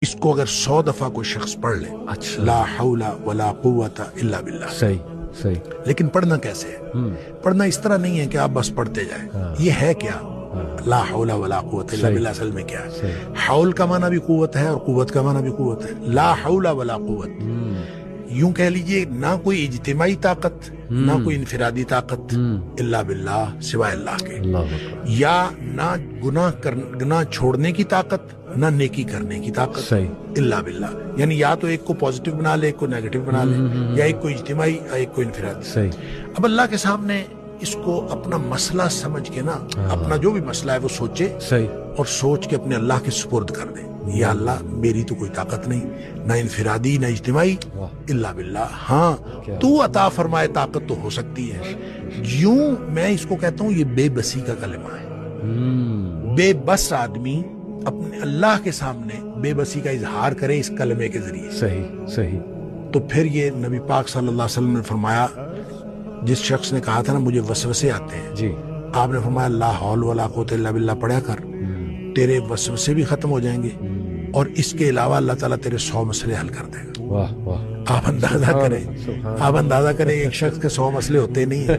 इसको अगर 100 दफा कोई शख्स पढ़ ले, अच्छा, ला हौला वला कुव्वता इल्ला बिल्लाह, सही सही, लेकिन पढ़ना कैसे है? पढ़ना इस तरह नहीं है कि आप बस पढ़ते जाएं। ये है क्या? ला हौला वला कुव्वता इल्ला बिल्लाह असल में क्या है? हौल का माना भी कुव्वत है और कुव्वत का माना भी कुव्वत है। ला हौला वला कुव्वत, यूं कह लीजिए ना कोई इज्तिमाई ताकत, ना कोई इनफिरादी ताकत, इल्ला बिल्लाह, सिवाय अल्लाह के। या ना गुनाह छोड़ने की ताकत, ना नेकी करने की ताकत, सही, इल्ला बिल्लाह। यानी या तो एक को पॉजिटिव बना ले, एक को नेगेटिव बना ले, या एक को इज्तिमाई या एक को इनफिरादी। सही। अब अल्लाह के सामने इसको अपना मसला समझ के ना, अपना जो भी मसला है वो सोचे, सही, और सोच के अपने अल्लाह के सुपुर्द कर दे। या अल्लाह, मेरी तो कोई ताकत नहीं, ना इनफिरादी ना इज्तिमाई, इल्ला बिल्लाह। हाँ, तू अता फरमाए ताकत तो हो सकती है। यूं मैं इसको कहता हूं, ये बेबसी का कलमा है। बेबस आदमी अपने अल्लाह के सामने बेबसी का इजहार करे इस कलमे के जरिए। सही सही। तो फिर ये नबी पाक सल्लल्लाहु अलैहि वसल्लम ने फरमाया, जिस शख्स ने कहा था ना मुझे वसवसे आते हैं जी, आपने फरमाया ला हौल वला कुव्वता इल्ला बिल्लाह पढ़ा कर, तेरे वसवसे भी खत्म हो जाएंगे और इसके अलावा अल्लाह ताला तेरे 100 मसले हल कर देगा। वाह वाह, आप अंदाजा करें, एक शख्स के 100 मसले होते नहीं है।